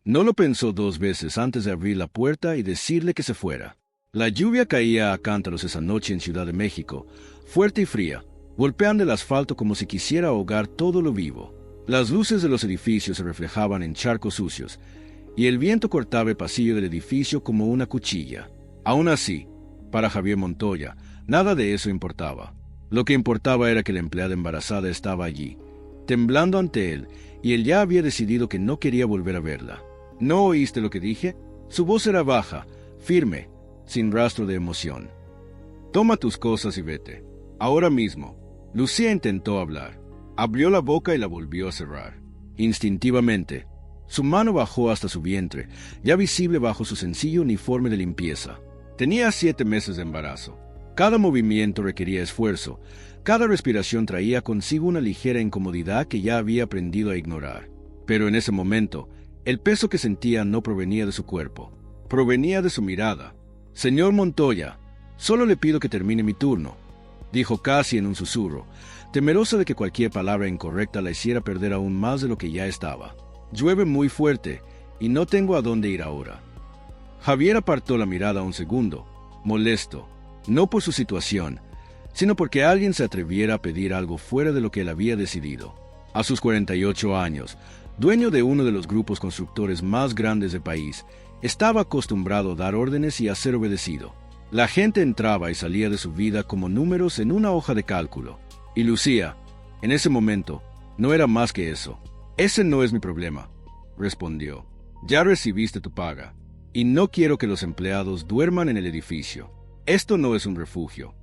No lo pensó dos veces antes de abrir la puerta y decirle que se fuera. La lluvia caía a cántaros esa noche en Ciudad de México, fuerte y fría, golpeando el asfalto como si quisiera ahogar todo lo vivo. Las luces de los edificios se reflejaban en charcos sucios, y el viento cortaba el pasillo del edificio como una cuchilla. Aún así, para Javier Montoya, nada de eso importaba. Lo que importaba era que la empleada embarazada estaba allí, temblando ante él, y él ya había decidido que no quería volver a verla. ¿No oíste lo que dije? Su voz era baja, firme, sin rastro de emoción. Toma tus cosas y vete. Ahora mismo. Lucía intentó hablar. Abrió la boca y la volvió a cerrar. Instintivamente, su mano bajó hasta su vientre, ya visible bajo su sencillo uniforme de limpieza. Tenía 7 meses de embarazo. Cada movimiento requería esfuerzo. Cada respiración traía consigo una ligera incomodidad que ya había aprendido a ignorar. Pero en ese momento, el peso que sentía no provenía de su cuerpo. Provenía de su mirada. «Señor Montoya, solo le pido que termine mi turno», dijo casi en un susurro, temerosa de que cualquier palabra incorrecta la hiciera perder aún más de lo que ya estaba. «Llueve muy fuerte y no tengo a dónde ir ahora». Javier apartó la mirada un segundo, molesto, no por su situación, sino porque alguien se atreviera a pedir algo fuera de lo que él había decidido. A sus 48 años, dueño de uno de los grupos constructores más grandes del país, estaba acostumbrado a dar órdenes y a ser obedecido. La gente entraba y salía de su vida como números en una hoja de cálculo. Y Lucía, en ese momento, no era más que eso. «Ese no es mi problema», respondió. «Ya recibiste tu paga. Y no quiero que los empleados duerman en el edificio. Esto no es un refugio».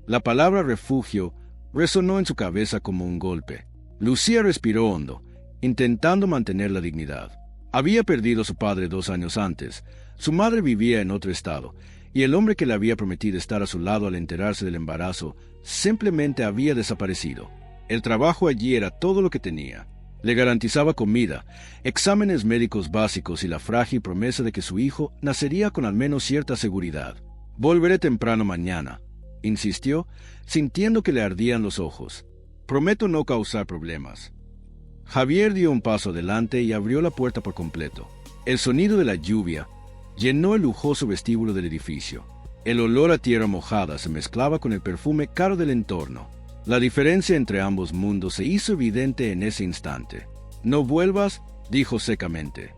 La palabra refugio resonó en su cabeza como un golpe. Lucía respiró hondo, intentando mantener la dignidad. Había perdido a su padre 2 años antes, su madre vivía en otro estado, y el hombre que le había prometido estar a su lado al enterarse del embarazo simplemente había desaparecido. El trabajo allí era todo lo que tenía. Le garantizaba comida, exámenes médicos básicos y la frágil promesa de que su hijo nacería con al menos cierta seguridad. «Volveré temprano mañana», insistió, sintiendo que le ardían los ojos. «Prometo no causar problemas». Javier dio un paso adelante y abrió la puerta por completo. El sonido de la lluvia llenó el lujoso vestíbulo del edificio. El olor a tierra mojada se mezclaba con el perfume caro del entorno. La diferencia entre ambos mundos se hizo evidente en ese instante. «No vuelvas», dijo secamente.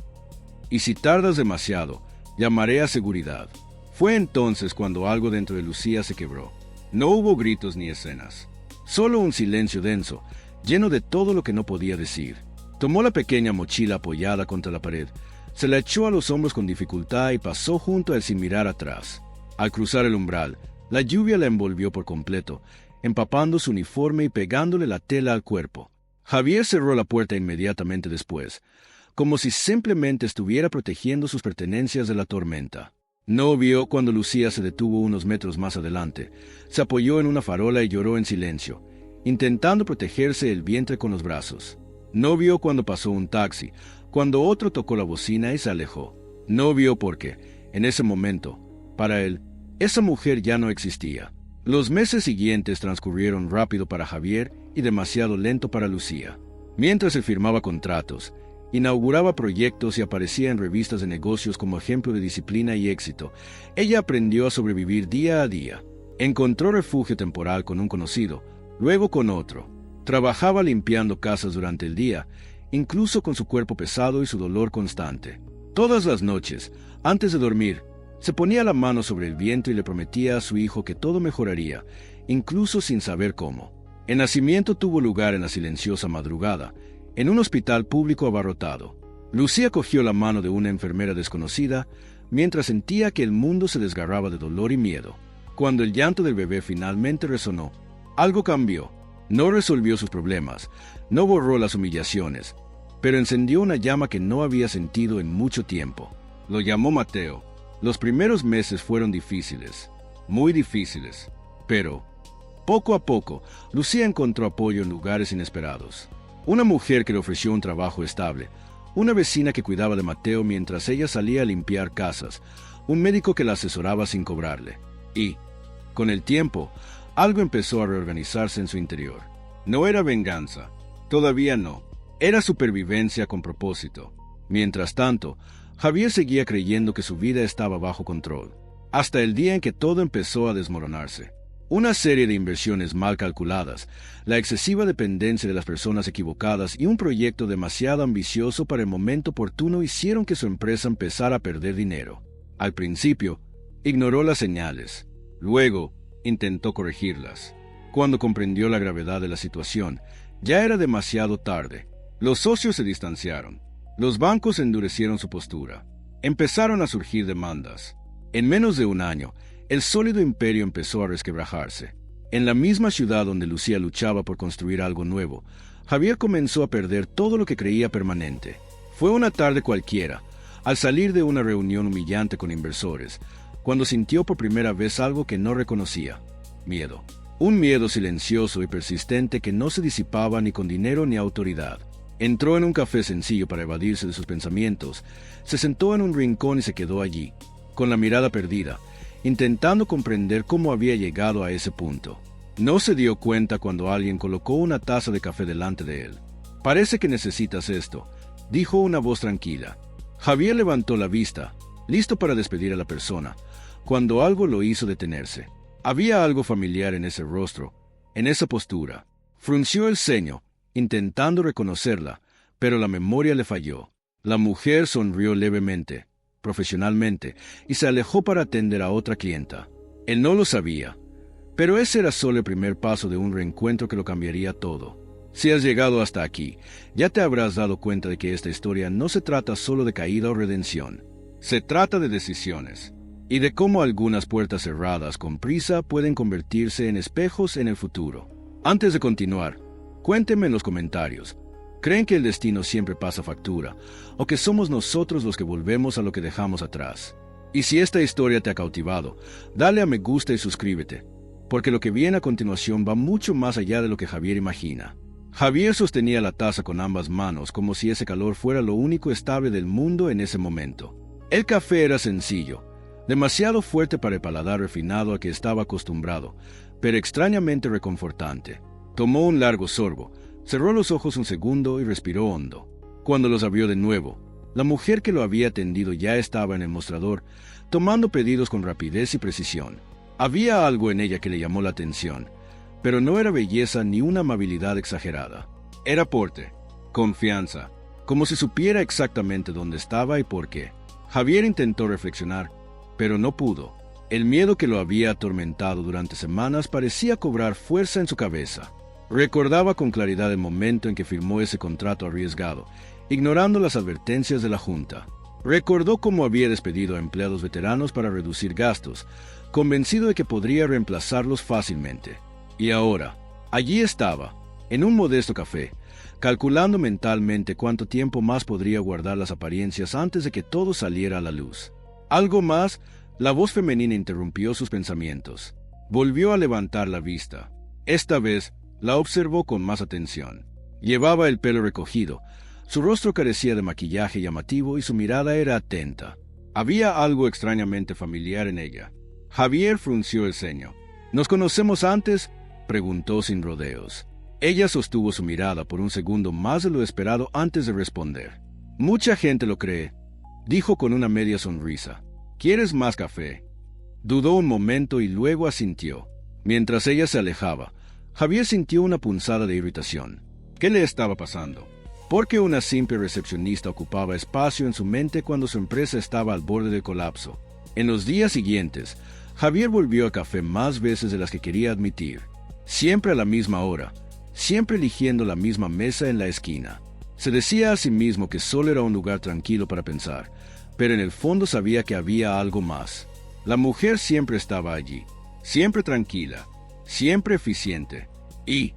«Y si tardas demasiado, llamaré a seguridad». Fue entonces cuando algo dentro de Lucía se quebró. No hubo gritos ni escenas. Solo un silencio denso, lleno de todo lo que no podía decir. Tomó la pequeña mochila apoyada contra la pared, se la echó a los hombros con dificultad y pasó junto a él sin mirar atrás. Al cruzar el umbral, la lluvia la envolvió por completo, empapando su uniforme y pegándole la tela al cuerpo. Javier cerró la puerta inmediatamente después, como si simplemente estuviera protegiendo sus pertenencias de la tormenta. No vio cuando Lucía se detuvo unos metros más adelante, se apoyó en una farola y lloró en silencio, intentando protegerse el vientre con los brazos. No vio cuando pasó un taxi, cuando otro tocó la bocina y se alejó. No vio porque, en ese momento, para él, esa mujer ya no existía. Los meses siguientes transcurrieron rápido para Javier y demasiado lento para Lucía. Mientras se firmaba contratos, inauguraba proyectos y aparecía en revistas de negocios como ejemplo de disciplina y éxito, ella aprendió a sobrevivir día a día. Encontró refugio temporal con un conocido, luego con otro. Trabajaba limpiando casas durante el día, incluso con su cuerpo pesado y su dolor constante. Todas las noches, antes de dormir, se ponía la mano sobre el vientre y le prometía a su hijo que todo mejoraría, incluso sin saber cómo. El nacimiento tuvo lugar en la silenciosa madrugada, en un hospital público abarrotado. Lucía cogió la mano de una enfermera desconocida, mientras sentía que el mundo se desgarraba de dolor y miedo. Cuando el llanto del bebé finalmente resonó, algo cambió. No resolvió sus problemas, no borró las humillaciones, pero encendió una llama que no había sentido en mucho tiempo. Lo llamó Mateo. Los primeros meses fueron difíciles, muy difíciles, pero, poco a poco, Lucía encontró apoyo en lugares inesperados. Una mujer que le ofreció un trabajo estable, una vecina que cuidaba de Mateo mientras ella salía a limpiar casas, un médico que la asesoraba sin cobrarle. Y, con el tiempo, algo empezó a reorganizarse en su interior. No era venganza, todavía no. Era supervivencia con propósito. Mientras tanto, Javier seguía creyendo que su vida estaba bajo control, hasta el día en que todo empezó a desmoronarse. Una serie de inversiones mal calculadas, la excesiva dependencia de las personas equivocadas y un proyecto demasiado ambicioso para el momento oportuno hicieron que su empresa empezara a perder dinero. Al principio, ignoró las señales. Luego, intentó corregirlas. Cuando comprendió la gravedad de la situación, ya era demasiado tarde. Los socios se distanciaron. Los bancos endurecieron su postura. Empezaron a surgir demandas. En menos de un año, el sólido imperio empezó a resquebrajarse. En la misma ciudad donde Lucía luchaba por construir algo nuevo, Javier comenzó a perder todo lo que creía permanente. Fue una tarde cualquiera, al salir de una reunión humillante con inversores, cuando sintió por primera vez algo que no reconocía: miedo. Un miedo silencioso y persistente que no se disipaba ni con dinero ni autoridad. Entró en un café sencillo para evadirse de sus pensamientos, se sentó en un rincón y se quedó allí, con la mirada perdida, intentando comprender cómo había llegado a ese punto. No se dio cuenta cuando alguien colocó una taza de café delante de él. «Parece que necesitas esto», dijo una voz tranquila. Javier levantó la vista, listo para despedir a la persona, cuando algo lo hizo detenerse. Había algo familiar en ese rostro, en esa postura. Frunció el ceño, intentando reconocerla, pero la memoria le falló. La mujer sonrió levemente, profesionalmente, y se alejó para atender a otra clienta. Él no lo sabía, pero ese era solo el primer paso de un reencuentro que lo cambiaría todo. Si has llegado hasta aquí, ya te habrás dado cuenta de que esta historia no se trata solo de caída o redención. Se trata de decisiones, y de cómo algunas puertas cerradas con prisa pueden convertirse en espejos en el futuro. Antes de continuar, cuéntenme en los comentarios, ¿creen que el destino siempre pasa factura, o que somos nosotros los que volvemos a lo que dejamos atrás? Y si esta historia te ha cautivado, dale a me gusta y suscríbete, porque lo que viene a continuación va mucho más allá de lo que Javier imagina. Javier sostenía la taza con ambas manos como si ese calor fuera lo único estable del mundo en ese momento. El café era sencillo, demasiado fuerte para el paladar refinado a que estaba acostumbrado, pero extrañamente reconfortante. Tomó un largo sorbo, cerró los ojos un segundo y respiró hondo. Cuando los abrió de nuevo, la mujer que lo había atendido ya estaba en el mostrador, tomando pedidos con rapidez y precisión. Había algo en ella que le llamó la atención, pero no era belleza ni una amabilidad exagerada. Era porte, confianza, como si supiera exactamente dónde estaba y por qué. Javier intentó reflexionar, pero no pudo. El miedo que lo había atormentado durante semanas parecía cobrar fuerza en su cabeza. Recordaba con claridad el momento en que firmó ese contrato arriesgado, ignorando las advertencias de la Junta. Recordó cómo había despedido a empleados veteranos para reducir gastos, convencido de que podría reemplazarlos fácilmente. Y ahora, allí estaba, en un modesto café, calculando mentalmente cuánto tiempo más podría guardar las apariencias antes de que todo saliera a la luz. Algo más, la voz femenina interrumpió sus pensamientos. Volvió a levantar la vista. Esta vez, la observó con más atención. Llevaba el pelo recogido, su rostro carecía de maquillaje llamativo y su mirada era atenta. Había algo extrañamente familiar en ella. Javier frunció el ceño. ¿Nos conocemos antes?, preguntó sin rodeos. Ella sostuvo su mirada por un segundo más de lo esperado antes de responder. Mucha gente lo cree, dijo con una media sonrisa. ¿Quieres más café? Dudó un momento y luego asintió. Mientras ella se alejaba, Javier sintió una punzada de irritación. ¿Qué le estaba pasando? ¿Por qué una simple recepcionista ocupaba espacio en su mente cuando su empresa estaba al borde del colapso? En los días siguientes, Javier volvió al café más veces de las que quería admitir. Siempre a la misma hora, siempre eligiendo la misma mesa en la esquina. Se decía a sí mismo que solo era un lugar tranquilo para pensar, pero en el fondo sabía que había algo más. La mujer siempre estaba allí, siempre tranquila, siempre eficiente, y,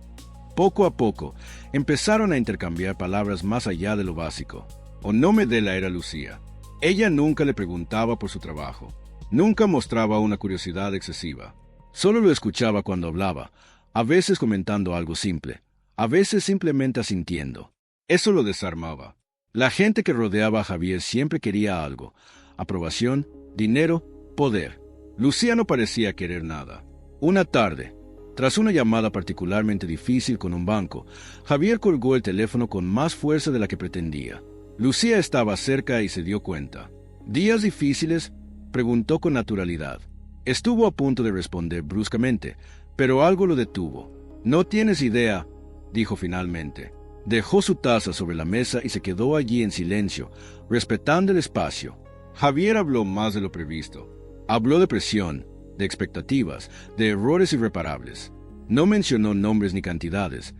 poco a poco, empezaron a intercambiar palabras más allá de lo básico. Onomedela era Lucía. Ella nunca le preguntaba por su trabajo, nunca mostraba una curiosidad excesiva. Solo lo escuchaba cuando hablaba, a veces comentando algo simple, a veces simplemente asintiendo. Eso lo desarmaba. La gente que rodeaba a Javier siempre quería algo: aprobación, dinero, poder. Lucía no parecía querer nada. Una tarde, tras una llamada particularmente difícil con un banco, Javier colgó el teléfono con más fuerza de la que pretendía. Lucía estaba cerca y se dio cuenta. ¿Días difíciles?, preguntó con naturalidad. Estuvo a punto de responder bruscamente, pero algo lo detuvo. No tienes idea, dijo finalmente. Dejó su taza sobre la mesa y se quedó allí en silencio, respetando el espacio. Javier habló más de lo previsto. Habló de presión, de expectativas, de errores irreparables. No mencionó nombres ni cantidades,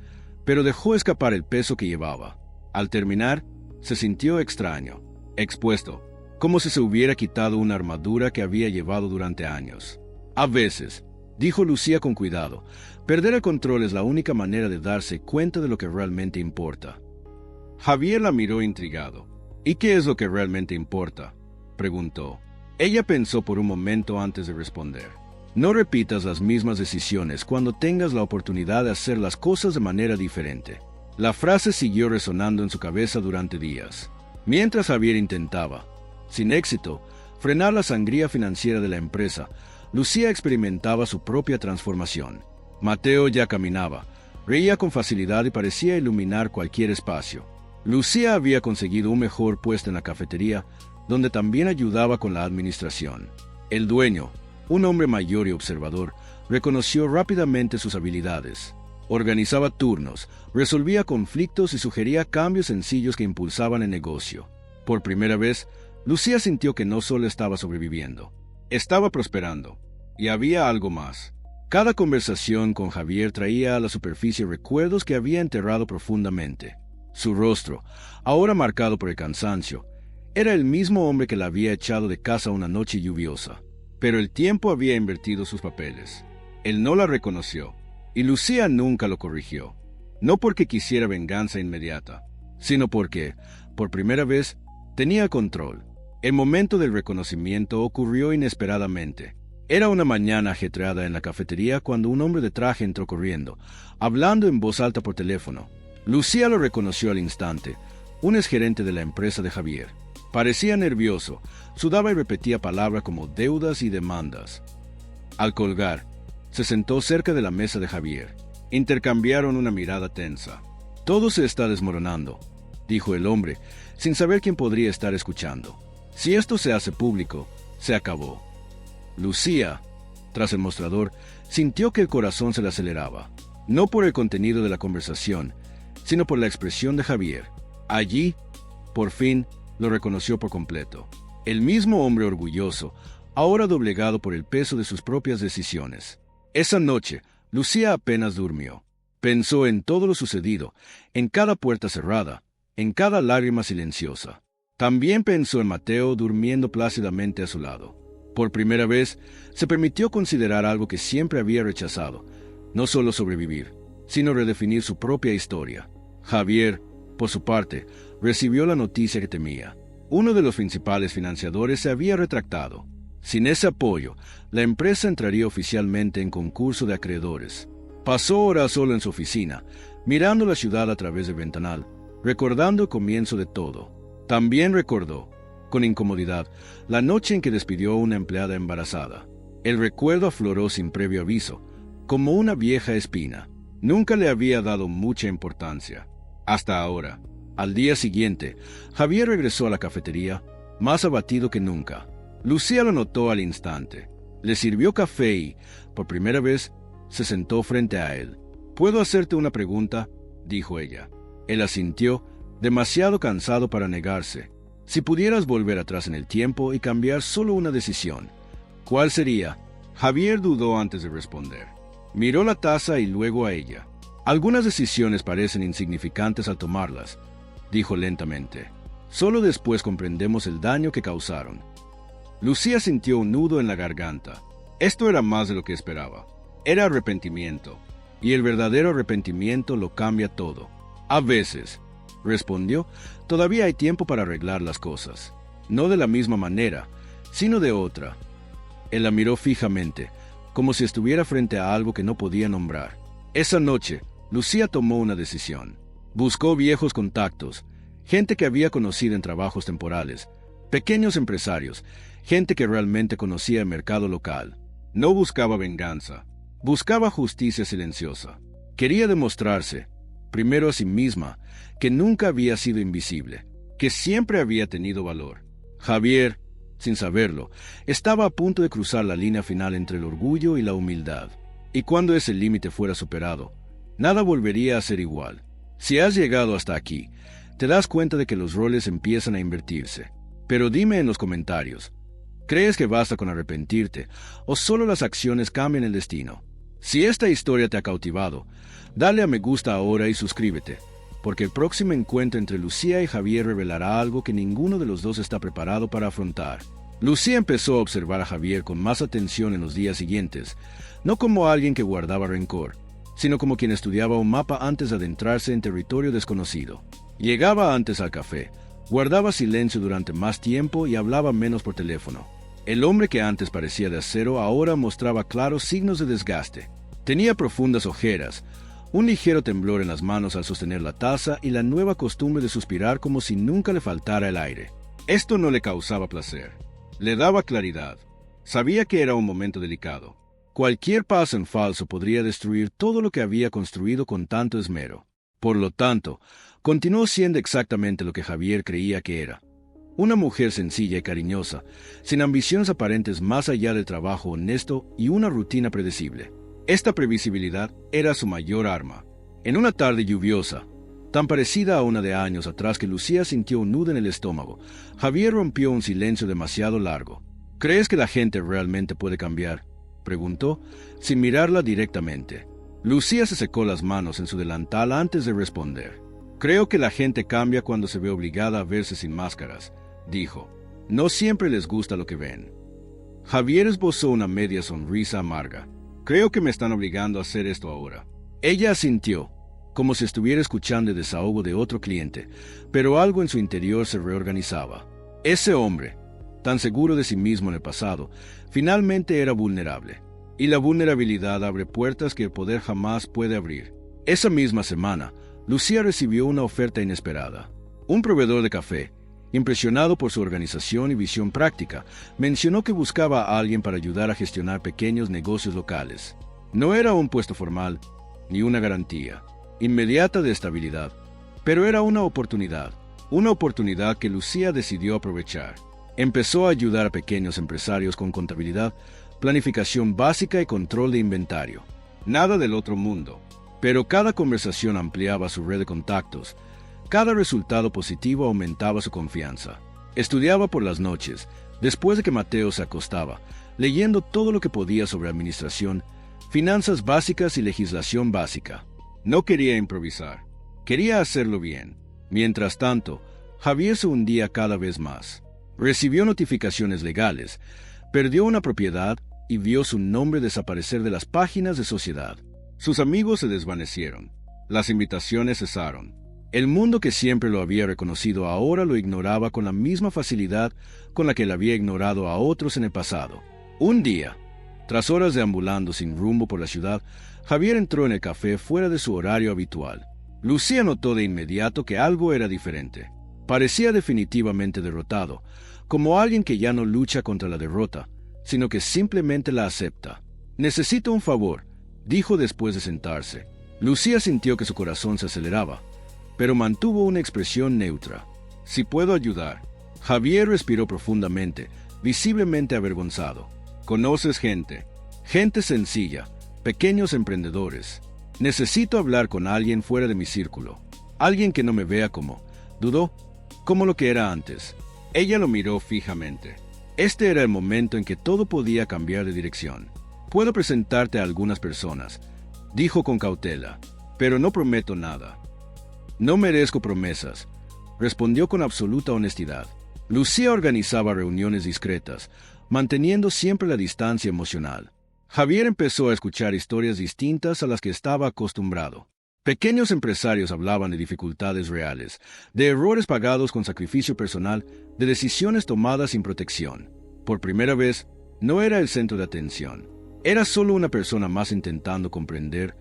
pero dejó escapar el peso que llevaba. Al terminar, se sintió extraño, expuesto, como si se hubiera quitado una armadura que había llevado durante años. A veces, dijo Lucía con cuidado, perder el control es la única manera de darse cuenta de lo que realmente importa. Javier la miró intrigado. ¿Y qué es lo que realmente importa?, preguntó. Ella pensó por un momento antes de responder. No repitas las mismas decisiones cuando tengas la oportunidad de hacer las cosas de manera diferente. La frase siguió resonando en su cabeza durante días. Mientras Javier intentaba, sin éxito, frenar la sangría financiera de la empresa, Lucía experimentaba su propia transformación. Mateo ya caminaba, reía con facilidad y parecía iluminar cualquier espacio. Lucía había conseguido un mejor puesto en la cafetería, donde también ayudaba con la administración. El dueño, un hombre mayor y observador, reconoció rápidamente sus habilidades. Organizaba turnos, resolvía conflictos y sugería cambios sencillos que impulsaban el negocio. Por primera vez, Lucía sintió que no solo estaba sobreviviendo, estaba prosperando. Y había algo más. Cada conversación con Javier traía a la superficie recuerdos que había enterrado profundamente. Su rostro, ahora marcado por el cansancio, era el mismo hombre que la había echado de casa una noche lluviosa. Pero el tiempo había invertido sus papeles. Él no la reconoció, y Lucía nunca lo corrigió. No porque quisiera venganza inmediata, sino porque, por primera vez, tenía control. El momento del reconocimiento ocurrió inesperadamente. Era una mañana ajetreada en la cafetería cuando un hombre de traje entró corriendo, hablando en voz alta por teléfono. Lucía lo reconoció al instante, un exgerente de la empresa de Javier. Parecía nervioso, sudaba y repetía palabras como deudas y demandas. Al colgar, se sentó cerca de la mesa de Javier. Intercambiaron una mirada tensa. «Todo se está desmoronando», dijo el hombre, sin saber quién podría estar escuchando. «Si esto se hace público, se acabó». Lucía, tras el mostrador, sintió que el corazón se le aceleraba, no por el contenido de la conversación, sino por la expresión de Javier. Allí, por fin, lo reconoció por completo. El mismo hombre orgulloso, ahora doblegado por el peso de sus propias decisiones. Esa noche, Lucía apenas durmió. Pensó en todo lo sucedido, en cada puerta cerrada, en cada lágrima silenciosa. También pensó en Mateo durmiendo plácidamente a su lado. Por primera vez, se permitió considerar algo que siempre había rechazado, no solo sobrevivir, sino redefinir su propia historia. Javier, por su parte, recibió la noticia que temía. Uno de los principales financiadores se había retractado. Sin ese apoyo, la empresa entraría oficialmente en concurso de acreedores. Pasó horas solo en su oficina, mirando la ciudad a través del ventanal, recordando el comienzo de todo. También recordó, con incomodidad, la noche en que despidió a una empleada embarazada. El recuerdo afloró sin previo aviso, como una vieja espina. Nunca le había dado mucha importancia. Hasta ahora. Al día siguiente, Javier regresó a la cafetería, más abatido que nunca. Lucía lo notó al instante. Le sirvió café y, por primera vez, se sentó frente a él. «¿Puedo hacerte una pregunta?», dijo ella. Él asintió, demasiado cansado para negarse. «Si pudieras volver atrás en el tiempo y cambiar solo una decisión, ¿cuál sería?». Javier dudó antes de responder. Miró la taza y luego a ella. «Algunas decisiones parecen insignificantes al tomarlas», dijo lentamente. «Solo después comprendemos el daño que causaron». Lucía sintió un nudo en la garganta. Esto era más de lo que esperaba. Era arrepentimiento, y el verdadero arrepentimiento lo cambia todo. «A veces», respondió, «todavía hay tiempo para arreglar las cosas. No de la misma manera, sino de otra». Él la miró fijamente, como si estuviera frente a algo que no podía nombrar. Esa noche, Lucía tomó una decisión. Buscó viejos contactos, gente que había conocido en trabajos temporales, pequeños empresarios, gente que realmente conocía el mercado local. No buscaba venganza, buscaba justicia silenciosa. Quería demostrarse, primero a sí misma, que nunca había sido invisible, que siempre había tenido valor. Javier, sin saberlo, estaba a punto de cruzar la línea final entre el orgullo y la humildad. Y cuando ese límite fuera superado, nada volvería a ser igual. Si has llegado hasta aquí, te das cuenta de que los roles empiezan a invertirse. Pero dime en los comentarios, ¿crees que basta con arrepentirte o solo las acciones cambian el destino? Si esta historia te ha cautivado, dale a me gusta ahora y suscríbete, porque el próximo encuentro entre Lucía y Javier revelará algo que ninguno de los dos está preparado para afrontar. Lucía empezó a observar a Javier con más atención en los días siguientes, no como alguien que guardaba rencor, sino como quien estudiaba un mapa antes de adentrarse en territorio desconocido. Llegaba antes al café, guardaba silencio durante más tiempo y hablaba menos por teléfono. El hombre que antes parecía de acero ahora mostraba claros signos de desgaste. Tenía profundas ojeras, un ligero temblor en las manos al sostener la taza y la nueva costumbre de suspirar como si nunca le faltara el aire. Esto no le causaba placer. Le daba claridad. Sabía que era un momento delicado. Cualquier paso en falso podría destruir todo lo que había construido con tanto esmero. Por lo tanto, continuó siendo exactamente lo que Javier creía que era. Una mujer sencilla y cariñosa, sin ambiciones aparentes más allá del trabajo honesto y una rutina predecible. Esta previsibilidad era su mayor arma. En una tarde lluviosa, tan parecida a una de años atrás que Lucía sintió un nudo en el estómago, Javier rompió un silencio demasiado largo. ¿Crees que la gente realmente puede cambiar?, preguntó, sin mirarla directamente. Lucía se secó las manos en su delantal antes de responder. Creo que la gente cambia cuando se ve obligada a verse sin máscaras, dijo. No siempre les gusta lo que ven. Javier esbozó una media sonrisa amarga. Creo que me están obligando a hacer esto ahora. Ella asintió, como si estuviera escuchando el desahogo de otro cliente, pero algo en su interior se reorganizaba. Ese hombre, tan seguro de sí mismo en el pasado, finalmente era vulnerable. Y la vulnerabilidad abre puertas que el poder jamás puede abrir. Esa misma semana, Lucía recibió una oferta inesperada. Un proveedor de café, impresionado por su organización y visión práctica, mencionó que buscaba a alguien para ayudar a gestionar pequeños negocios locales. No era un puesto formal, ni una garantía inmediata de estabilidad, pero era una oportunidad que Lucía decidió aprovechar. Empezó a ayudar a pequeños empresarios con contabilidad, planificación básica y control de inventario. Nada del otro mundo, pero cada conversación ampliaba su red de contactos. Cada resultado positivo aumentaba su confianza. Estudiaba por las noches, después de que Mateo se acostaba, leyendo todo lo que podía sobre administración, finanzas básicas y legislación básica. No quería improvisar, quería hacerlo bien. Mientras tanto, Javier se hundía cada vez más. Recibió notificaciones legales, perdió una propiedad y vio su nombre desaparecer de las páginas de sociedad. Sus amigos se desvanecieron, las invitaciones cesaron. El mundo que siempre lo había reconocido ahora lo ignoraba con la misma facilidad con la que le había ignorado a otros en el pasado. Un día, tras horas deambulando sin rumbo por la ciudad, Javier entró en el café fuera de su horario habitual. Lucía notó de inmediato que algo era diferente. Parecía definitivamente derrotado, como alguien que ya no lucha contra la derrota, sino que simplemente la acepta. «Necesito un favor», dijo después de sentarse. Lucía sintió que su corazón se aceleraba, pero mantuvo una expresión neutra. «Si puedo ayudar». Javier respiró profundamente, visiblemente avergonzado. «¿Conoces gente sencilla, pequeños emprendedores? Necesito hablar con alguien fuera de mi círculo, alguien que no me vea como», dudó, «como lo que era antes». Ella lo miró fijamente. Este era el momento en que todo podía cambiar de dirección. «Puedo presentarte a algunas personas», dijo con cautela, «pero no prometo nada». «No merezco promesas», respondió con absoluta honestidad. Lucía organizaba reuniones discretas, manteniendo siempre la distancia emocional. Javier empezó a escuchar historias distintas a las que estaba acostumbrado. Pequeños empresarios hablaban de dificultades reales, de errores pagados con sacrificio personal, de decisiones tomadas sin protección. Por primera vez, no era el centro de atención. Era solo una persona más intentando comprender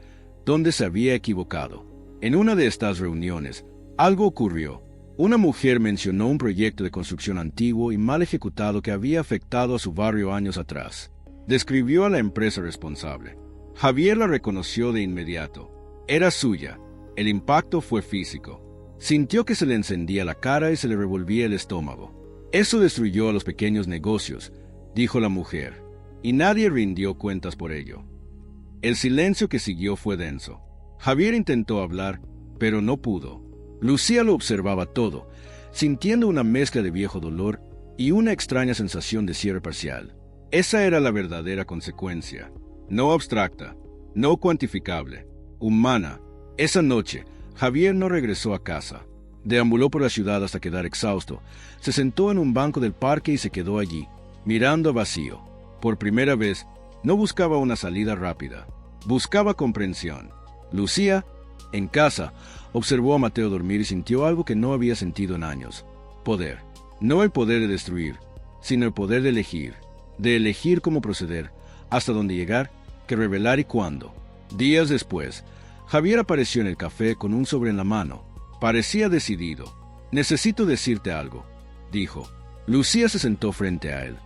dónde se había equivocado. En una de estas reuniones, algo ocurrió. Una mujer mencionó un proyecto de construcción antiguo y mal ejecutado que había afectado a su barrio años atrás. Describió a la empresa responsable. Javier la reconoció de inmediato. Era suya. El impacto fue físico. Sintió que se le encendía la cara y se le revolvía el estómago. Eso destruyó a los pequeños negocios, dijo la mujer, y nadie rindió cuentas por ello. El silencio que siguió fue denso. Javier intentó hablar, pero no pudo. Lucía lo observaba todo, sintiendo una mezcla de viejo dolor y una extraña sensación de cierre parcial. Esa era la verdadera consecuencia, no abstracta, no cuantificable, humana. Esa noche, Javier no regresó a casa. Deambuló por la ciudad hasta quedar exhausto. Se sentó en un banco del parque y se quedó allí, mirando vacío. Por primera vez, no buscaba una salida rápida. Buscaba comprensión. Lucía, en casa, observó a Mateo dormir y sintió algo que no había sentido en años. Poder. No el poder de destruir, sino el poder de elegir cómo proceder, hasta dónde llegar, qué revelar y cuándo. Días después, Javier apareció en el café con un sobre en la mano. Parecía decidido. «Necesito decirte algo», dijo. Lucía se sentó frente a él,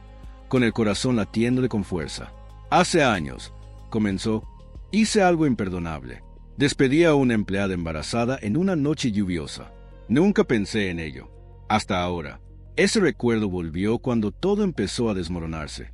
con el corazón latiéndole con fuerza. «Hace años», comenzó, «hice algo imperdonable. Despedí a una empleada embarazada en una noche lluviosa. Nunca pensé en ello. Hasta ahora. Ese recuerdo volvió cuando todo empezó a desmoronarse».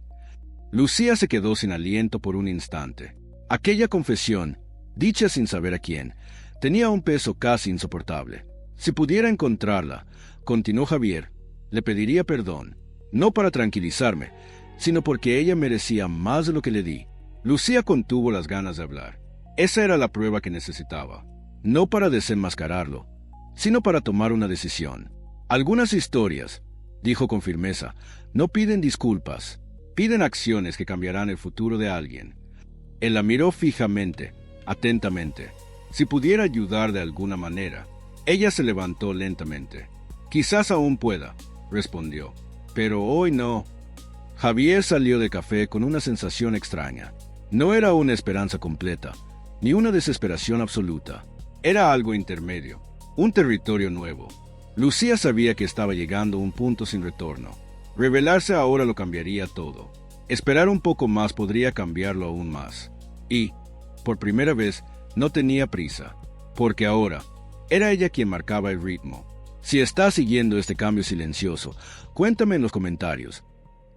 Lucía se quedó sin aliento por un instante. Aquella confesión, dicha sin saber a quién, tenía un peso casi insoportable. Si pudiera encontrarla, continuó Javier, le pediría perdón, no para tranquilizarme, sino porque ella merecía más de lo que le di. Lucía contuvo las ganas de hablar. Esa era la prueba que necesitaba, no para desenmascararlo, sino para tomar una decisión. Algunas historias, dijo con firmeza, no piden disculpas, piden acciones que cambiarán el futuro de alguien. Él la miró fijamente, atentamente. Si pudiera ayudar de alguna manera. Ella se levantó lentamente. «Quizás aún pueda», respondió, «pero hoy no». Javier salió del café con una sensación extraña. No era una esperanza completa, ni una desesperación absoluta. Era algo intermedio, un territorio nuevo. Lucía sabía que estaba llegando a un punto sin retorno. Revelarse ahora lo cambiaría todo. Esperar un poco más podría cambiarlo aún más. Y, por primera vez, no tenía prisa, porque ahora era ella quien marcaba el ritmo. Si estás siguiendo este cambio silencioso, cuéntame en los comentarios.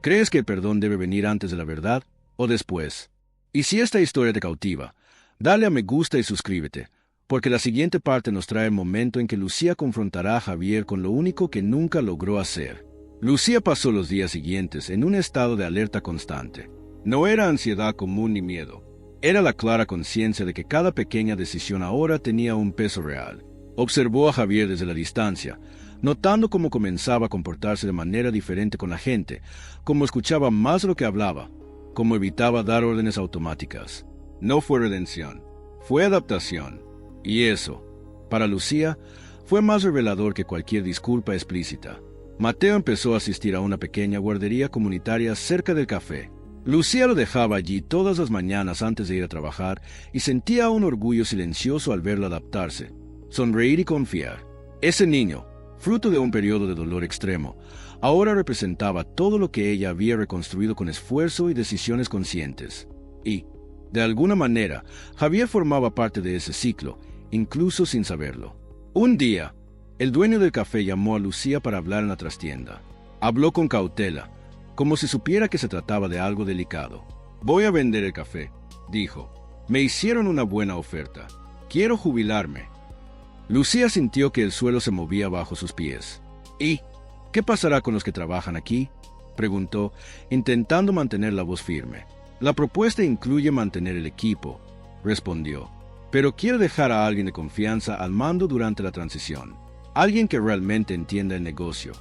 ¿Crees que el perdón debe venir antes de la verdad o después? Y si esta historia te cautiva, dale a me gusta y suscríbete, porque la siguiente parte nos trae el momento en que Lucía confrontará a Javier con lo único que nunca logró hacer. Lucía pasó los días siguientes en un estado de alerta constante. No era ansiedad común ni miedo. Era la clara conciencia de que cada pequeña decisión ahora tenía un peso real. Observó a Javier desde la distancia, notando cómo comenzaba a comportarse de manera diferente con la gente, cómo escuchaba más lo que hablaba, cómo evitaba dar órdenes automáticas. No fue redención, fue adaptación. Y eso, para Lucía, fue más revelador que cualquier disculpa explícita. Mateo empezó a asistir a una pequeña guardería comunitaria cerca del café. Lucía lo dejaba allí todas las mañanas antes de ir a trabajar y sentía un orgullo silencioso al verlo adaptarse, sonreír y confiar. Ese niño, fruto de un periodo de dolor extremo, ahora representaba todo lo que ella había reconstruido con esfuerzo y decisiones conscientes. Y, de alguna manera, Javier formaba parte de ese ciclo, incluso sin saberlo. Un día, el dueño del café llamó a Lucía para hablar en la trastienda. Habló con cautela, como si supiera que se trataba de algo delicado. «Voy a vender el café», dijo. «Me hicieron una buena oferta. Quiero jubilarme». Lucía sintió que el suelo se movía bajo sus pies. «¿Y qué pasará con los que trabajan aquí?», preguntó, intentando mantener la voz firme. «La propuesta incluye mantener el equipo», respondió. «Pero quiero dejar a alguien de confianza al mando durante la transición. Alguien que realmente entienda el negocio».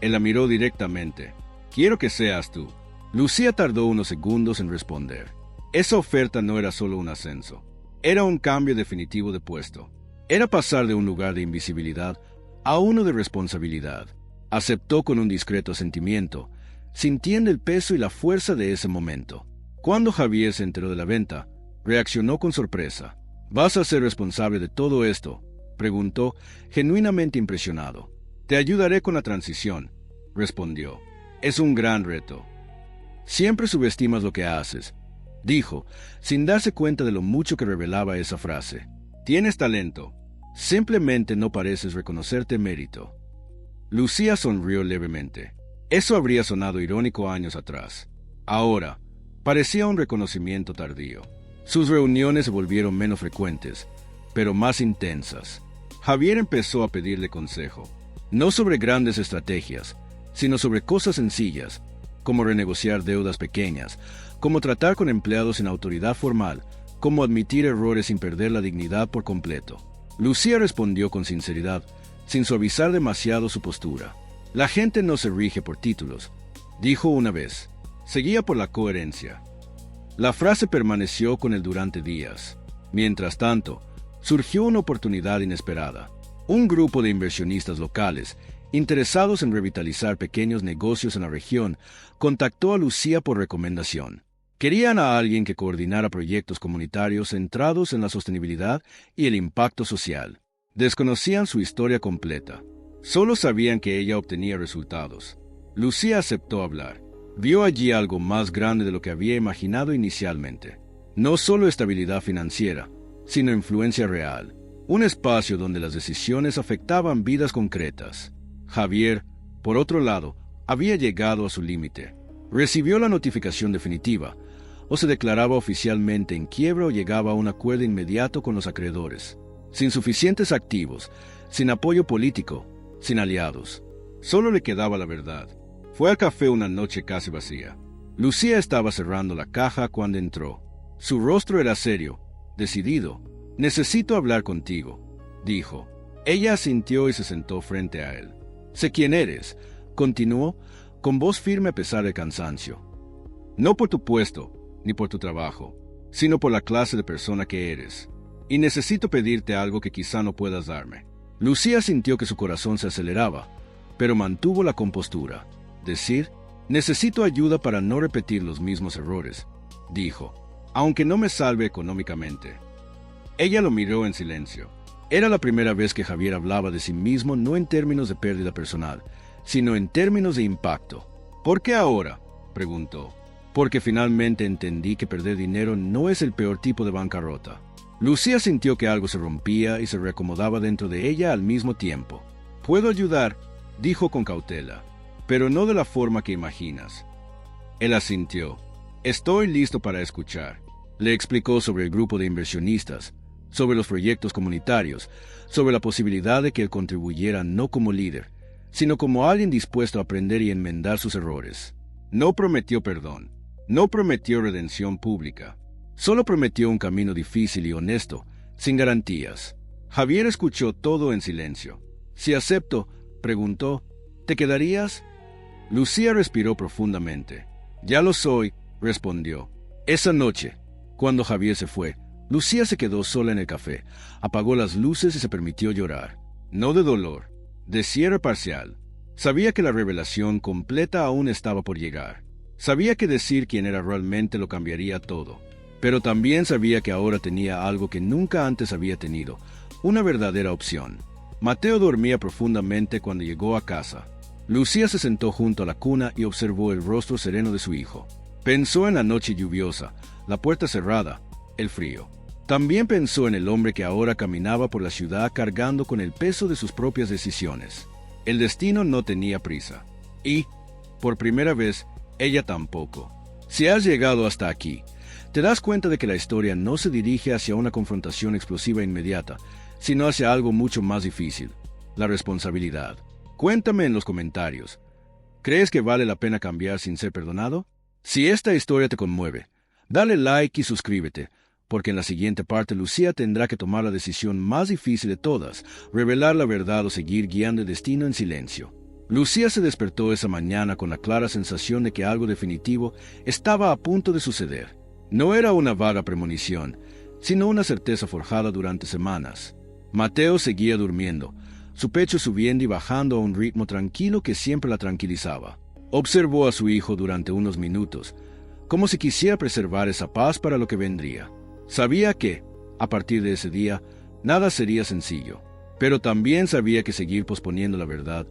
Él la miró directamente. «Quiero que seas tú». Lucía tardó unos segundos en responder. Esa oferta no era solo un ascenso. Era un cambio definitivo de puesto. Era pasar de un lugar de invisibilidad a uno de responsabilidad. Aceptó con un discreto sentimiento, sintiendo el peso y la fuerza de ese momento. Cuando Javier se enteró de la venta, reaccionó con sorpresa. «¿Vas a ser responsable de todo esto?», preguntó, genuinamente impresionado. «Te ayudaré con la transición», respondió. «Es un gran reto». «Siempre subestimas lo que haces», dijo, sin darse cuenta de lo mucho que revelaba esa frase. «Tienes talento», Simplemente no pareces reconocerte mérito. Lucía sonrió levemente. Eso habría sonado irónico años atrás. Ahora, parecía un reconocimiento tardío. Sus reuniones se volvieron menos frecuentes, pero más intensas. Javier empezó a pedirle consejo, no sobre grandes estrategias, sino sobre cosas sencillas, como renegociar deudas pequeñas, como tratar con empleados sin autoridad formal, como admitir errores sin perder la dignidad por completo. Lucía respondió con sinceridad, sin suavizar demasiado su postura. La gente no se rige por títulos, dijo una vez. Seguía por la coherencia. La frase permaneció con él durante días. Mientras tanto, surgió una oportunidad inesperada. Un grupo de inversionistas locales, interesados en revitalizar pequeños negocios en la región, contactó a Lucía por recomendación. Querían a alguien que coordinara proyectos comunitarios centrados en la sostenibilidad y el impacto social. Desconocían su historia completa. Solo sabían que ella obtenía resultados. Lucía aceptó hablar. Vio allí algo más grande de lo que había imaginado inicialmente. No solo estabilidad financiera, sino influencia real. Un espacio donde las decisiones afectaban vidas concretas. Javier, por otro lado, había llegado a su límite. Recibió la notificación definitiva, o se declaraba oficialmente en quiebra o llegaba a un acuerdo inmediato con los acreedores. Sin suficientes activos, sin apoyo político, sin aliados. Solo le quedaba la verdad. Fue al café una noche casi vacía. Lucía estaba cerrando la caja cuando entró. Su rostro era serio, decidido. «Necesito hablar contigo», dijo. Ella asintió y se sentó frente a él. «Sé quién eres», continuó, con voz firme a pesar del cansancio. «No por tu puesto, ni por tu trabajo, sino por la clase de persona que eres. Y necesito pedirte algo que quizá no puedas darme». Lucía sintió que su corazón se aceleraba, pero mantuvo la compostura. Decir, «necesito ayuda para no repetir los mismos errores», dijo, «aunque no me salve económicamente». Ella lo miró en silencio. Era la primera vez que Javier hablaba de sí mismo no en términos de pérdida personal, sino en términos de impacto. «¿Por qué ahora?», preguntó. «Porque finalmente entendí que perder dinero no es el peor tipo de bancarrota». Lucía sintió que algo se rompía y se reacomodaba dentro de ella al mismo tiempo. «Puedo ayudar», dijo con cautela, «pero no de la forma que imaginas». Él asintió. «Estoy listo para escuchar». Le explicó sobre el grupo de inversionistas, sobre los proyectos comunitarios, sobre la posibilidad de que él contribuyera no como líder, sino como alguien dispuesto a aprender y enmendar sus errores. No prometió perdón, no prometió redención pública, solo prometió un camino difícil y honesto, sin garantías. Javier escuchó todo en silencio. «Si acepto», preguntó, «¿te quedarías?» Lucía respiró profundamente. «Ya lo soy», respondió. Esa noche, cuando Javier se fue, Lucía se quedó sola en el café, apagó las luces y se permitió llorar. No de dolor, de cierre parcial. Sabía que la revelación completa aún estaba por llegar. Sabía que decir quién era realmente lo cambiaría todo. Pero también sabía que ahora tenía algo que nunca antes había tenido, una verdadera opción. Mateo dormía profundamente cuando llegó a casa. Lucía se sentó junto a la cuna y observó el rostro sereno de su hijo. Pensó en la noche lluviosa, la puerta cerrada, el frío. También pensó en el hombre que ahora caminaba por la ciudad cargando con el peso de sus propias decisiones. El destino no tenía prisa. Y, por primera vez, ella tampoco. Si has llegado hasta aquí, te das cuenta de que la historia no se dirige hacia una confrontación explosiva inmediata, sino hacia algo mucho más difícil, la responsabilidad. Cuéntame en los comentarios. ¿Crees que vale la pena cambiar sin ser perdonado? Si esta historia te conmueve, dale like y suscríbete, porque en la siguiente parte Lucía tendrá que tomar la decisión más difícil de todas, revelar la verdad o seguir guiando el destino en silencio. Lucía se despertó esa mañana con la clara sensación de que algo definitivo estaba a punto de suceder. No era una vaga premonición, sino una certeza forjada durante semanas. Mateo seguía durmiendo, su pecho subiendo y bajando a un ritmo tranquilo que siempre la tranquilizaba. Observó a su hijo durante unos minutos, como si quisiera preservar esa paz para lo que vendría. Sabía que, a partir de ese día, nada sería sencillo, pero también sabía que seguir posponiendo la verdad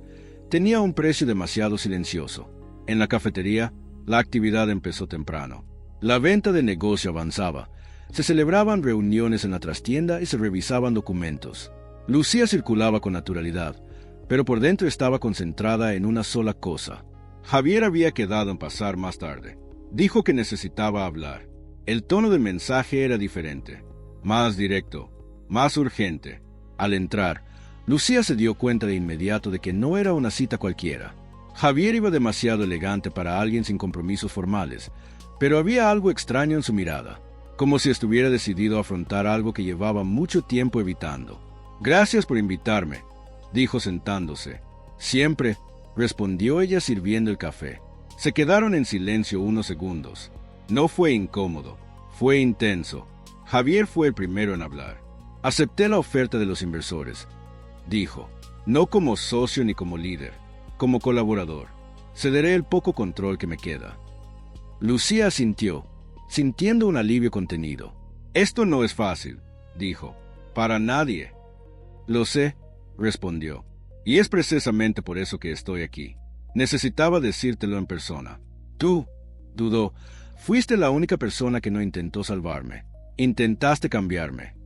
tenía un precio demasiado silencioso. En la cafetería, la actividad empezó temprano. La venta de negocio avanzaba, se celebraban reuniones en la trastienda y se revisaban documentos. Lucía circulaba con naturalidad, pero por dentro estaba concentrada en una sola cosa. Javier había quedado en pasar más tarde. Dijo que necesitaba hablar. El tono del mensaje era diferente, más directo, más urgente. Al entrar, Lucía se dio cuenta de inmediato de que no era una cita cualquiera. Javier iba demasiado elegante para alguien sin compromisos formales, pero había algo extraño en su mirada, como si estuviera decidido a afrontar algo que llevaba mucho tiempo evitando. «Gracias por invitarme», dijo sentándose. «Siempre», respondió ella sirviendo el café. Se quedaron en silencio unos segundos. No fue incómodo, fue intenso. Javier fue el primero en hablar. «Acepté la oferta de los inversores», dijo, «no como socio ni como líder, como colaborador. Cederé el poco control que me queda». Lucía asintió, sintiendo un alivio contenido. «Esto no es fácil», dijo, «para nadie». «Lo sé», respondió, «y es precisamente por eso que estoy aquí. Necesitaba decírtelo en persona. Tú», dudó, «fuiste la única persona que no intentó salvarme. Intentaste cambiarme».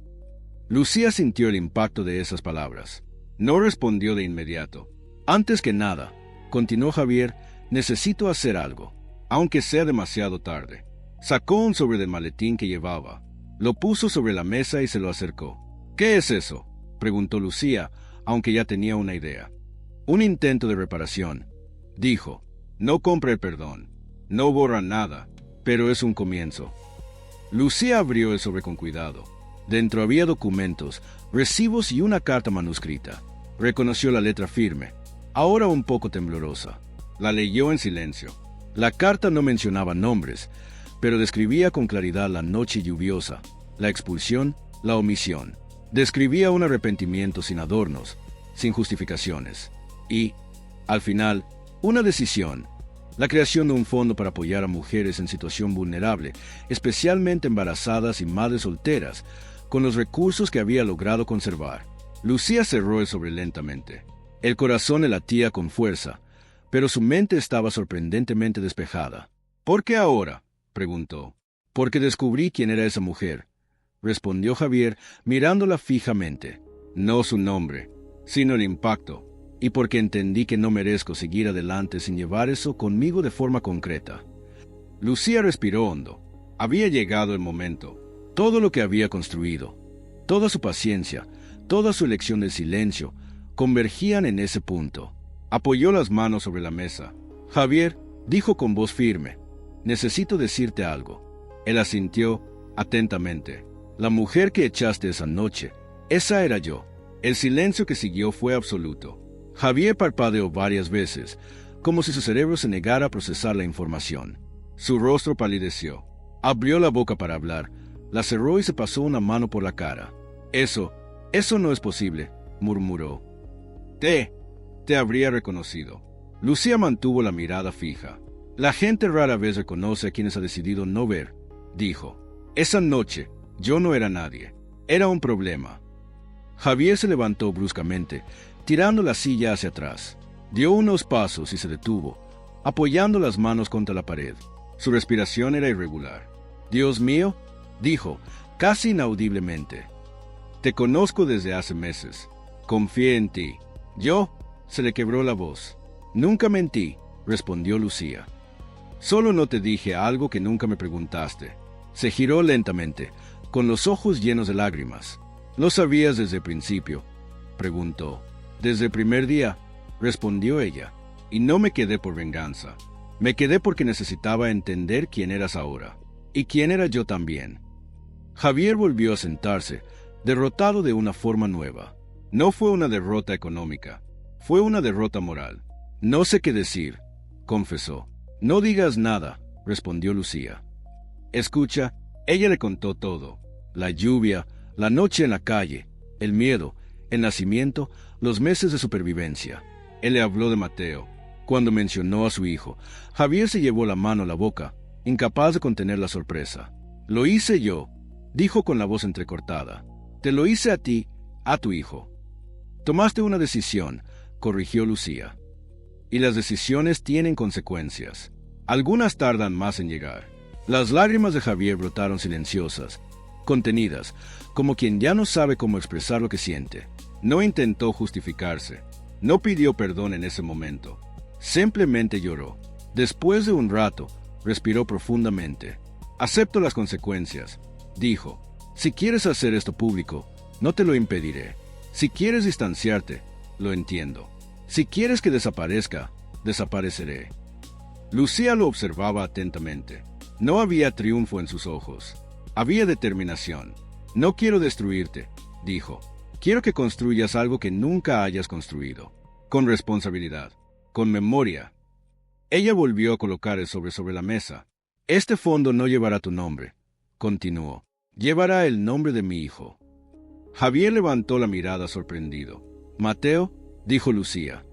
Lucía sintió el impacto de esas palabras. No respondió de inmediato. «Antes que nada», continuó Javier, «necesito hacer algo, aunque sea demasiado tarde». Sacó un sobre del maletín que llevaba. Lo puso sobre la mesa y se lo acercó. «¿Qué es eso?», preguntó Lucía, aunque ya tenía una idea. «Un intento de reparación», dijo. «No compra el perdón, no borra nada, pero es un comienzo». Lucía abrió el sobre con cuidado. Dentro había documentos, recibos y una carta manuscrita. Reconoció la letra firme, ahora un poco temblorosa. La leyó en silencio. La carta no mencionaba nombres, pero describía con claridad la noche lluviosa, la expulsión, la omisión. Describía un arrepentimiento sin adornos, sin justificaciones. Y, al final, una decisión: la creación de un fondo para apoyar a mujeres en situación vulnerable, especialmente embarazadas y madres solteras, con los recursos que había logrado conservar. Lucía cerró el sobre lentamente. El corazón le latía con fuerza, pero su mente estaba sorprendentemente despejada. «¿Por qué ahora?», preguntó. «Porque descubrí quién era esa mujer», respondió Javier, mirándola fijamente. «No su nombre, sino el impacto, y porque entendí que no merezco seguir adelante sin llevar eso conmigo de forma concreta». Lucía respiró hondo. Había llegado el momento. Todo lo que había construido, toda su paciencia, toda su elección del silencio, convergían en ese punto. Apoyó las manos sobre la mesa. «Javier», dijo con voz firme, «necesito decirte algo». Él asintió atentamente. «La mujer que echaste esa noche, esa era yo». El silencio que siguió fue absoluto. Javier parpadeó varias veces, como si su cerebro se negara a procesar la información. Su rostro palideció. Abrió la boca para hablar, la cerró y se pasó una mano por la cara. Eso no es posible», murmuró. Te habría reconocido». Lucía mantuvo la mirada fija. «La gente rara vez reconoce a quienes ha decidido no ver», dijo. «Esa noche, yo no era nadie. Era un problema». Javier se levantó bruscamente, tirando la silla hacia atrás. Dio unos pasos y se detuvo, apoyando las manos contra la pared. Su respiración era irregular. «Dios mío», dijo, casi inaudiblemente. «Te conozco desde hace meses. Confié en ti». «¿Yo?», se le quebró la voz. «Nunca mentí», respondió Lucía. «Solo no te dije algo que nunca me preguntaste». Se giró lentamente, con los ojos llenos de lágrimas. «¿Lo sabías desde el principio?», preguntó. «Desde el primer día», respondió ella. «Y no me quedé por venganza. Me quedé porque necesitaba entender quién eras ahora. Y quién era yo también». Javier volvió a sentarse, derrotado de una forma nueva. No fue una derrota económica, fue una derrota moral. «No sé qué decir», confesó. «No digas nada», respondió Lucía. «Escucha», ella le contó todo. La lluvia, la noche en la calle, el miedo, el nacimiento, los meses de supervivencia. Él le habló de Mateo. Cuando mencionó a su hijo, Javier se llevó la mano a la boca, incapaz de contener la sorpresa. «Lo hice yo», dijo con la voz entrecortada. «Te lo hice a ti, a tu hijo». «Tomaste una decisión», corrigió Lucía. «Y las decisiones tienen consecuencias. Algunas tardan más en llegar». Las lágrimas de Javier brotaron silenciosas, contenidas, como quien ya no sabe cómo expresar lo que siente. No intentó justificarse. No pidió perdón en ese momento. Simplemente lloró. Después de un rato, respiró profundamente. Acepto las consecuencias, dijo. Si quieres hacer esto público, no te lo impediré. Si quieres distanciarte, lo entiendo. Si quieres que desaparezca, desapareceré. Lucía lo observaba atentamente. No había triunfo en sus ojos. Había determinación. No quiero destruirte, dijo. Quiero que construyas algo que nunca hayas construido. Con responsabilidad. Con memoria. Ella volvió a colocar el sobre la mesa. Este fondo no llevará tu nombre, continuó. Llevará el nombre de mi hijo. Javier levantó la mirada sorprendido. Mateo, dijo Lucía,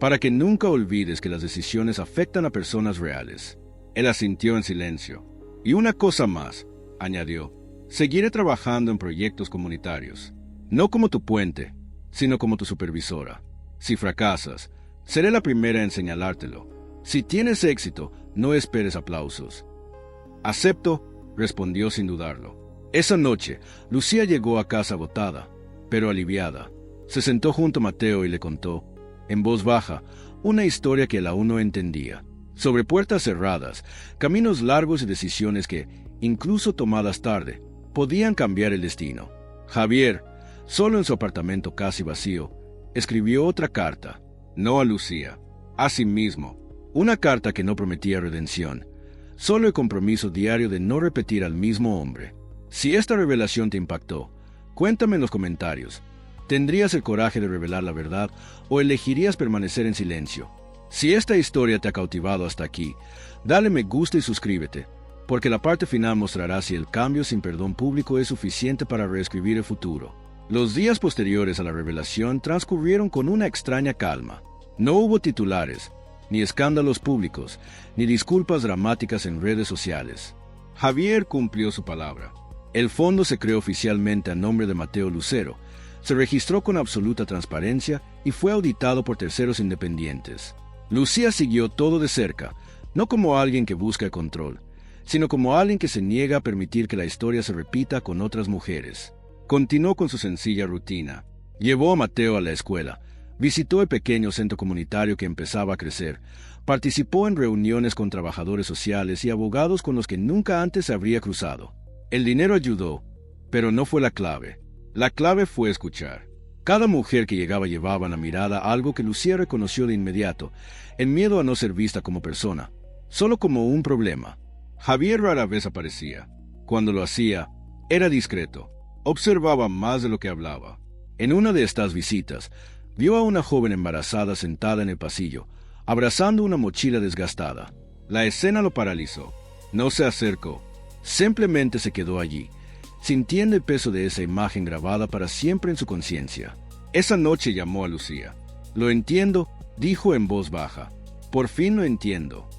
para que nunca olvides que las decisiones afectan a personas reales. Él asintió en silencio. Y una cosa más, añadió. Seguiré trabajando en proyectos comunitarios. No como tu puente, sino como tu supervisora. Si fracasas, seré la primera en señalártelo. Si tienes éxito, no esperes aplausos. Acepto, respondió sin dudarlo. Esa noche, Lucía llegó a casa agotada, pero aliviada. Se sentó junto a Mateo y le contó, en voz baja, una historia que él aún no entendía. Sobre puertas cerradas, caminos largos y decisiones que, incluso tomadas tarde, podían cambiar el destino. Javier, solo en su apartamento casi vacío, escribió otra carta, no a Lucía, a sí mismo. Una carta que no prometía redención, solo el compromiso diario de no repetir al mismo hombre. Si esta revelación te impactó, cuéntame en los comentarios. ¿Tendrías el coraje de revelar la verdad o elegirías permanecer en silencio? Si esta historia te ha cautivado hasta aquí, dale me gusta y suscríbete, porque la parte final mostrará si el cambio sin perdón público es suficiente para reescribir el futuro. Los días posteriores a la revelación transcurrieron con una extraña calma. No hubo titulares, ni escándalos públicos, ni disculpas dramáticas en redes sociales. Javier cumplió su palabra. El fondo se creó oficialmente a nombre de Mateo Lucero, se registró con absoluta transparencia y fue auditado por terceros independientes. Lucía siguió todo de cerca, no como alguien que busca el control, sino como alguien que se niega a permitir que la historia se repita con otras mujeres. Continuó con su sencilla rutina. Llevó a Mateo a la escuela, visitó el pequeño centro comunitario que empezaba a crecer, participó en reuniones con trabajadores sociales y abogados con los que nunca antes se habría cruzado. El dinero ayudó, pero no fue la clave. La clave fue escuchar. Cada mujer que llegaba llevaba en la mirada algo que Lucía reconoció de inmediato, el miedo a no ser vista como persona, solo como un problema. Javier rara vez aparecía. Cuando lo hacía, era discreto. Observaba más de lo que hablaba. En una de estas visitas, vio a una joven embarazada sentada en el pasillo, abrazando una mochila desgastada. La escena lo paralizó. No se acercó. Simplemente se quedó allí, sintiendo el peso de esa imagen grabada para siempre en su conciencia. Esa noche llamó a Lucía. «Lo entiendo», dijo en voz baja. «Por fin lo entiendo».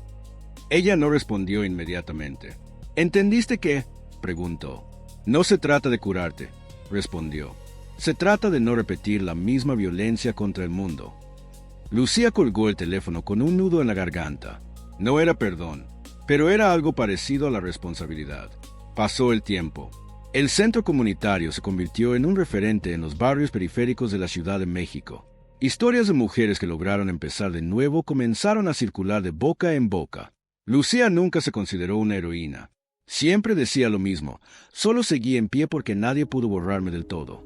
Ella no respondió inmediatamente. «¿Entendiste qué?», preguntó. «No se trata de curarte», respondió. «Se trata de no repetir la misma violencia contra el mundo». Lucía colgó el teléfono con un nudo en la garganta. No era perdón, pero era algo parecido a la responsabilidad. Pasó el tiempo. El centro comunitario se convirtió en un referente en los barrios periféricos de la Ciudad de México. Historias de mujeres que lograron empezar de nuevo comenzaron a circular de boca en boca. Lucía nunca se consideró una heroína. Siempre decía lo mismo, solo seguí en pie porque nadie pudo borrarme del todo.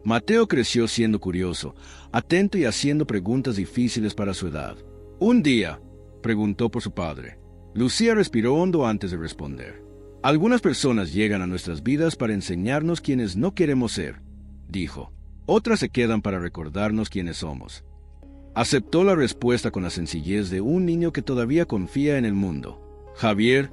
Mateo creció siendo curioso, atento y haciendo preguntas difíciles para su edad. Un día, preguntó por su padre. Lucía respiró hondo antes de responder. Algunas personas llegan a nuestras vidas para enseñarnos quienes no queremos ser, dijo. Otras se quedan para recordarnos quiénes somos. Aceptó la respuesta con la sencillez de un niño que todavía confía en el mundo. Javier,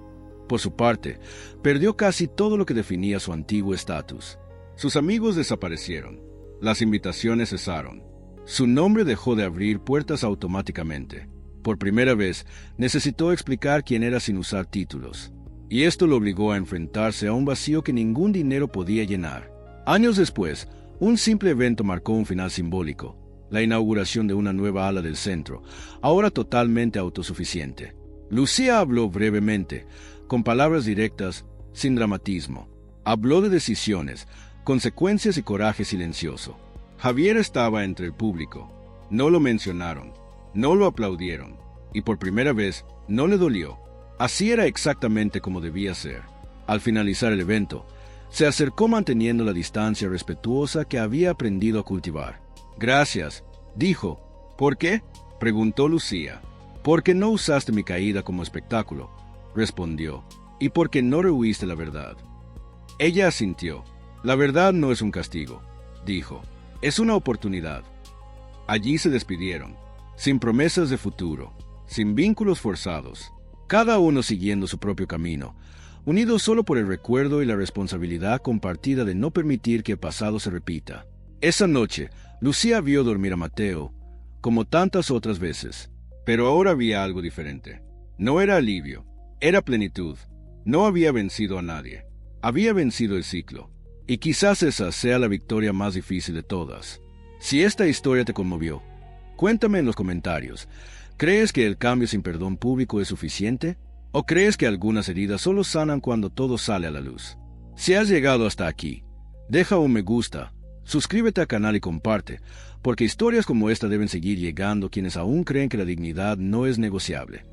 por su parte, perdió casi todo lo que definía su antiguo estatus. Sus amigos desaparecieron. Las invitaciones cesaron. Su nombre dejó de abrir puertas automáticamente. Por primera vez, necesitó explicar quién era sin usar títulos. Y esto lo obligó a enfrentarse a un vacío que ningún dinero podía llenar. Años después, un simple evento marcó un final simbólico, la inauguración de una nueva ala del centro, ahora totalmente autosuficiente. Lucía habló brevemente, con palabras directas, sin dramatismo. Habló de decisiones, consecuencias y coraje silencioso. Javier estaba entre el público. No lo mencionaron, no lo aplaudieron, y por primera vez no le dolió. Así era exactamente como debía ser. Al finalizar el evento, se acercó manteniendo la distancia respetuosa que había aprendido a cultivar. «Gracias», dijo. «¿Por qué?», preguntó Lucía. «Porque no usaste mi caída como espectáculo», respondió, «y porque no rehuiste la verdad». Ella asintió. «La verdad no es un castigo», dijo. «Es una oportunidad». Allí se despidieron, sin promesas de futuro, sin vínculos forzados, cada uno siguiendo su propio camino, unidos solo por el recuerdo y la responsabilidad compartida de no permitir que el pasado se repita. Esa noche, Lucía vio dormir a Mateo, como tantas otras veces, pero ahora había algo diferente. No era alivio, era plenitud. No había vencido a nadie, había vencido el ciclo, y quizás esa sea la victoria más difícil de todas. Si esta historia te conmovió, cuéntame en los comentarios. ¿Crees que el cambio sin perdón público es suficiente? ¿O crees que algunas heridas solo sanan cuando todo sale a la luz? Si has llegado hasta aquí, deja un me gusta, suscríbete al canal y comparte, porque historias como esta deben seguir llegando a quienes aún creen que la dignidad no es negociable.